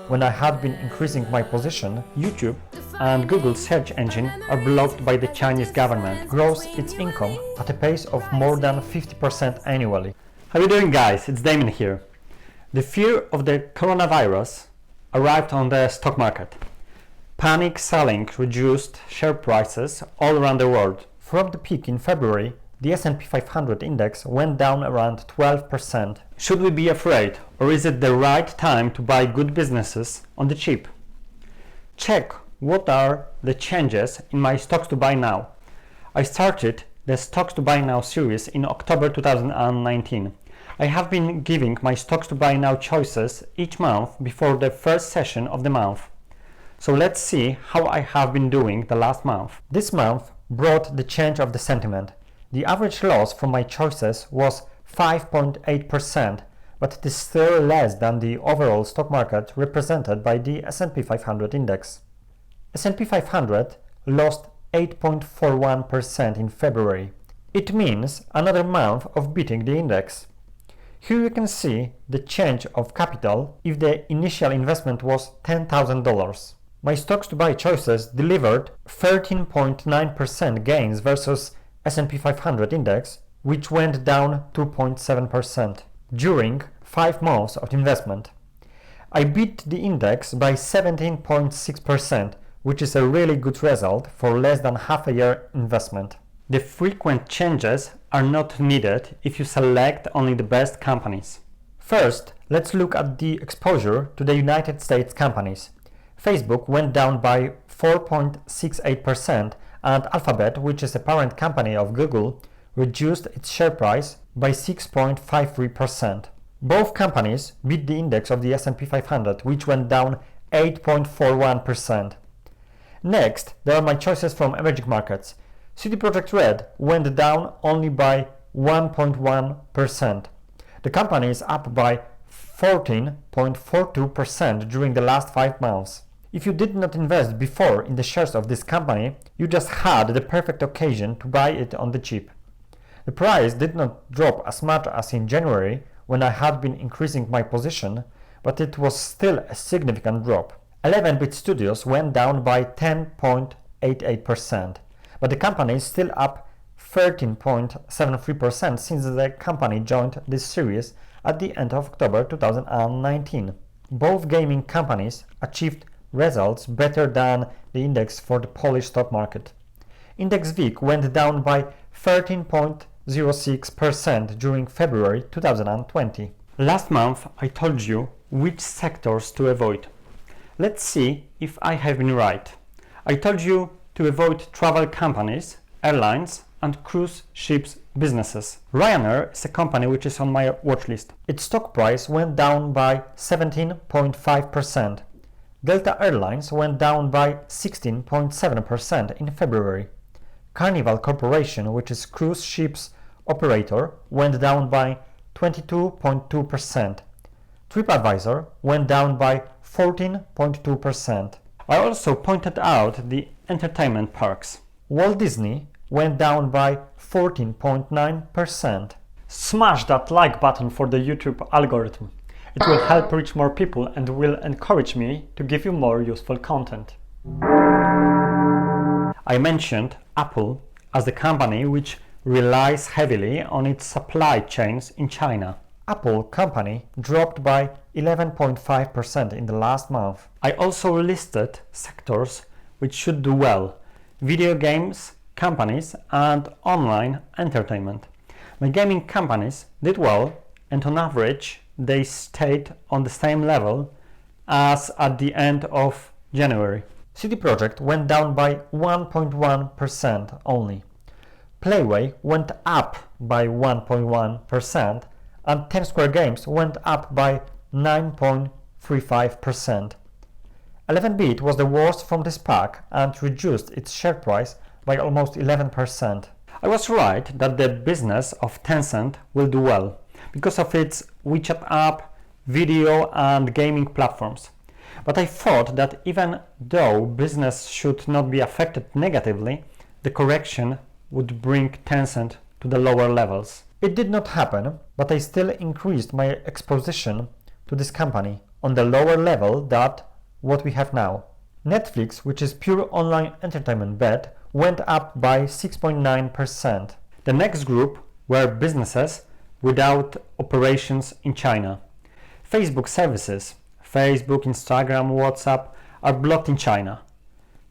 when I had been increasing my position, YouTube and Google's search engine are blocked by the Chinese government, grows its income at a pace of more than 50% annually. How are you doing, guys? It's Damon here. The fear of the coronavirus arrived on the stock market. Panic selling reduced share prices all around the world. From the peak in February, the S&P 500 index went down around 12%. Should we be afraid, or is it the right time to buy good businesses on the cheap? Check what are the changes in my stocks to buy now. I started the stocks to buy now series in October 2019. I have been giving my stocks to buy now choices each month before the first session of the month. So let's see how I have been doing the last month. This month brought the change of the sentiment. The average loss from my choices was 5.8%, but it is still less than the overall stock market represented by the S&P 500 index. S&P 500 lost 8.41% in February. It means another month of beating the index. Here you can see the change of capital if the initial investment was $10,000. My stocks to buy choices delivered 13.9% gains versus S&P 500 index, which went down 2.7% during 5 months of investment. I beat the index by 17.6%, which is a really good result for less than half a year investment. The frequent changes are not needed if you select only the best companies. First, let's look at the exposure to the United States companies. Facebook went down by 4.68%, and Alphabet, which is a parent company of Google, reduced its share price by 6.53%. Both companies beat the index of the S&P 500, which went down 8.41%. Next, there are my choices from emerging markets. Projekt Red went down only by 1.1%. The company is up by 14.42% during the last 5 months. If you did not invest before in the shares of this company, you just had the perfect occasion to buy it on the cheap. The price did not drop as much as in January when I had been increasing my position, but it was still a significant drop. 11-bit Studios went down by 10.88%, but the company is still up 13.73% since the company joined this series at the end of October 2019. Both gaming companies achieved results better than the index for the Polish stock market. Index VIG went down by 13.06% during February 2020. Last month I told you which sectors to avoid. Let's see if I have been right. I told you to avoid travel companies, airlines and cruise ships businesses. Ryanair is a company which is on my watch list. Its stock price went down by 17.5%. Delta Airlines went down by 16.7% in February. Carnival Corporation, which is cruise ships operator, went down by 22.2%. TripAdvisor went down by 14.2%. I also pointed out the entertainment parks. Walt Disney went down by 14.9%. Smash that like button for the YouTube algorithm. It will help reach more people and will encourage me to give you more useful content. I mentioned Apple as the company which relies heavily on its supply chains in China. Apple company dropped by 11.5% in the last month. I also listed sectors which should do well: video games companies and online entertainment. My gaming companies did well, and on average they stayed on the same level as at the end of January. CD Projekt went down by 1.1% only. Playway went up by 1.1%, and 10 Square Games went up by 9.35%. 11-bit was the worst from this pack and reduced its share price by almost 11%. I was right that the business of Tencent will do well because of its WeChat app, video and gaming platforms. But I thought that even though business should not be affected negatively, the correction would bring Tencent to the lower levels. It did not happen, but I still increased my exposition to this company on the lower level than what we have now. Netflix, which is pure online entertainment bet, went up by 6.9%. The next group were businesses without operations in China. Facebook services, Facebook, Instagram, WhatsApp, are blocked in China.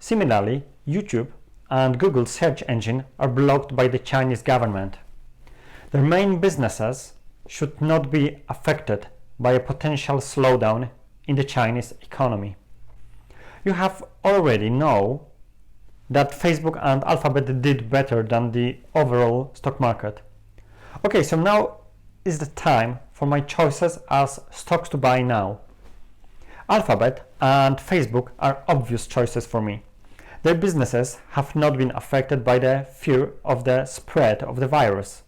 Similarly, YouTube and Google search engine are blocked by the Chinese government. Their main businesses should not be affected by a potential slowdown in the Chinese economy. You have already know that Facebook and Alphabet did better than the overall stock market. Okay, so now is the time for my choices as stocks to buy now. Alphabet and Facebook are obvious choices for me. Their businesses have not been affected by the fear of the spread of the virus.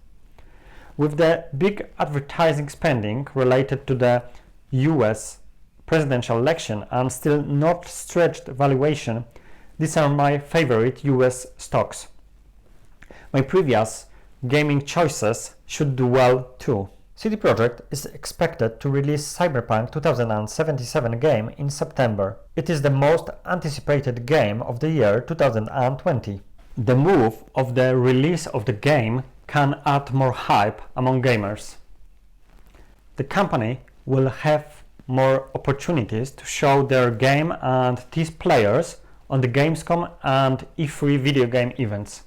With the big advertising spending related to the US presidential election and still not stretched valuation, these are my favorite US stocks. My previous gaming choices should do well too. CD Projekt is expected to release Cyberpunk 2077 game in September. It is the most anticipated game of the year 2020. The move of the release of the game can add more hype among gamers. The company will have more opportunities to show their game and tease players on the Gamescom and E3 video game events.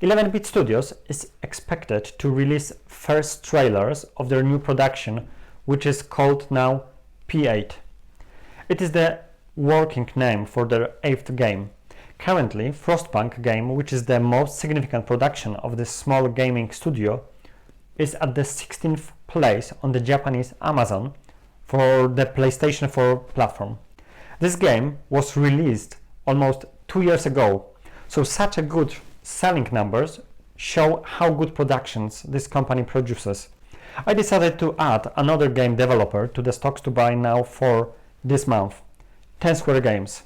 11-Bit Studios is expected to release first trailers of their new production, which is called now P8. It is the working name for their 8th game. Currently, Frostpunk game, which is the most significant production of this small gaming studio, is at the 16th place on the Japanese Amazon for the PlayStation 4 platform. This game was released almost 2 years ago, so such a good selling numbers show how good productions this company produces. I decided to add another game developer to the stocks to buy now for this month, 10 Square Games.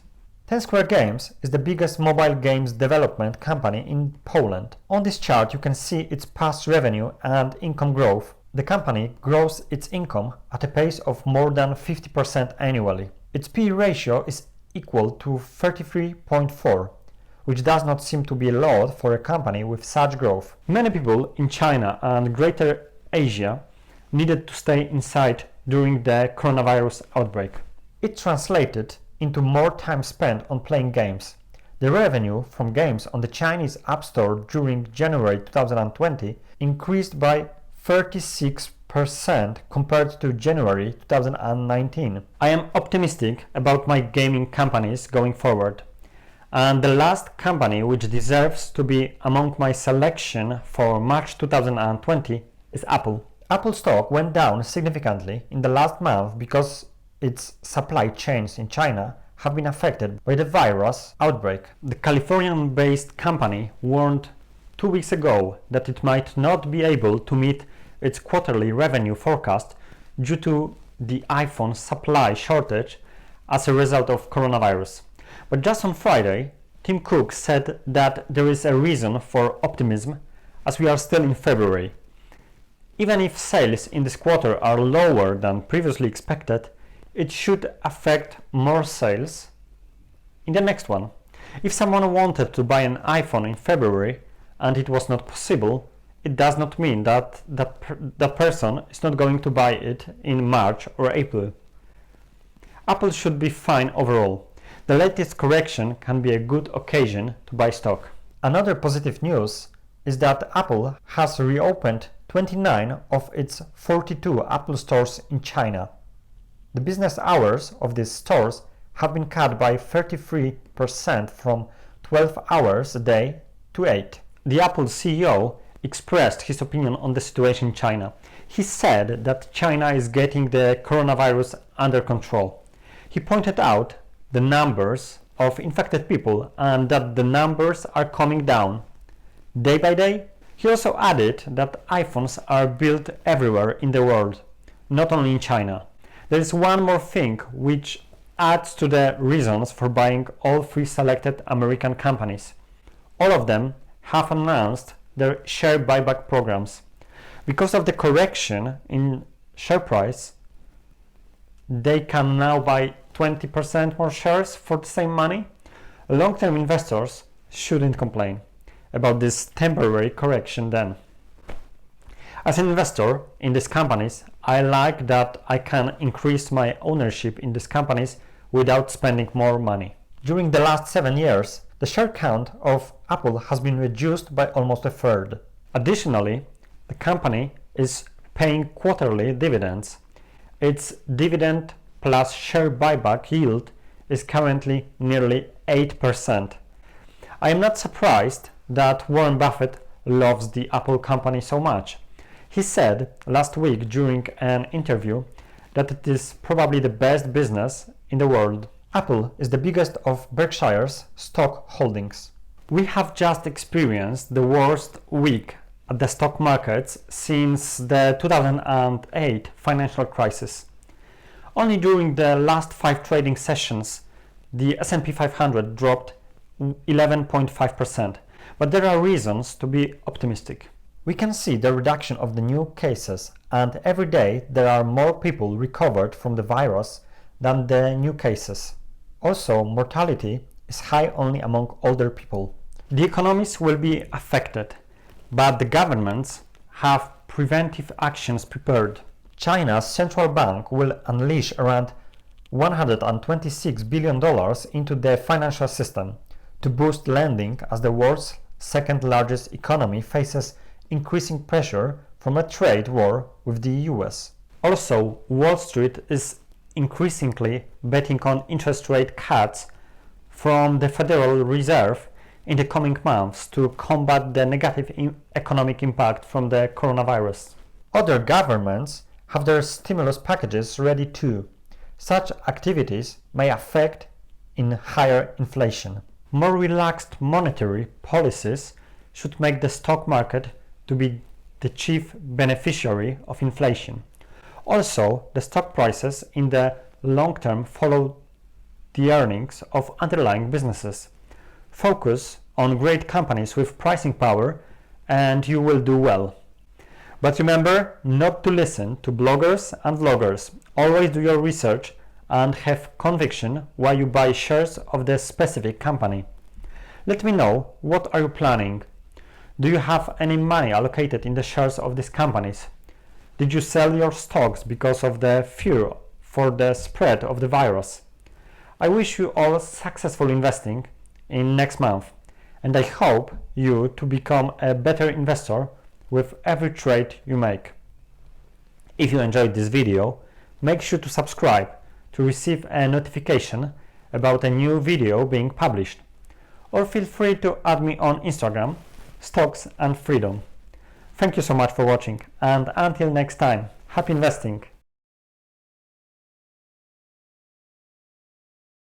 10 Square Games is the biggest mobile games development company in Poland. On this chart you can see its past revenue and income growth. The company grows its income at a pace of more than 50% annually. Its PE ratio is equal to 33.4, which does not seem to be a lot for a company with such growth. Many people in China and Greater Asia needed to stay inside during the coronavirus outbreak. It translated into more time spent on playing games. The revenue from games on the Chinese App Store during January 2020 increased by 36% compared to January 2019. I am optimistic about my gaming companies going forward. And the last company which deserves to be among my selection for March 2020 is Apple. Apple stock went down significantly in the last month because its supply chains in China have been affected by the virus outbreak. The Californian-based company warned 2 weeks ago that it might not be able to meet its quarterly revenue forecast due to the iPhone supply shortage as a result of coronavirus. But just on Friday, Tim Cook said that there is a reason for optimism as we are still in February. Even if sales in this quarter are lower than previously expected, it should affect more sales in the next one. If someone wanted to buy an iPhone in February and it was not possible, it does not mean that that person is not going to buy it in March or April. Apple should be fine overall. The latest correction can be a good occasion to buy stock. Another positive news is that Apple has reopened 29 of its 42 Apple stores in China. The business hours of these stores have been cut by 33% from 12 hours a day to 8. The Apple CEO expressed his opinion on the situation in China. He said that China is getting the coronavirus under control. He pointed out the numbers of infected people and that the numbers are coming down day by day. He also added that iPhones are built everywhere in the world, not only in China. There is one more thing which adds to the reasons for buying all 3 selected American companies. All of them have announced their share buyback programs. Because of the correction in share price, they can now buy 20% more shares for the same money. Long-term investors shouldn't complain about this temporary correction then. As an investor in these companies, I like that I can increase my ownership in these companies without spending more money. During the last 7 years, the share count of Apple has been reduced by almost a third. Additionally, the company is paying quarterly dividends. Its dividend plus share buyback yield is currently nearly 8%. I am not surprised that Warren Buffett loves the Apple company so much. He said last week during an interview that it is probably the best business in the world. Apple is the biggest of Berkshire's stock holdings. We have just experienced the worst week at the stock markets since the 2008 financial crisis. Only during the last 5 trading sessions, the S&P 500 dropped 11.5%, but there are reasons to be optimistic. We can see the reduction of the new cases, and every day there are more people recovered from the virus than the new cases. Also, mortality is high only among older people. The economies will be affected, but the governments have preventive actions prepared. China's central bank will unleash around $126 billion into the financial system to boost lending as the world's second largest economy faces increasing pressure from a trade war with the US. Also, Wall Street is increasingly betting on interest rate cuts from the Federal Reserve in the coming months to combat the negative economic impact from the coronavirus. Other governments have their stimulus packages ready too. Such activities may affect in higher inflation. More relaxed monetary policies should make the stock market to be the chief beneficiary of inflation. Also, the stock prices in the long term follow the earnings of underlying businesses. Focus on great companies with pricing power and you will do well. But remember not to listen to bloggers and vloggers. Always do your research and have conviction why you buy shares of the specific company. Let me know, what are you planning? Do you have any money allocated in the shares of these companies? Did you sell your stocks because of the fear for the spread of the virus? I wish you all successful investing in next month, and I hope you to become a better investor with every trade you make. If you enjoyed this video, make sure to subscribe to receive a notification about a new video being published, or feel free to add me on Instagram, Stocks and Freedom. Thank you so much for watching, and until next time, happy investing!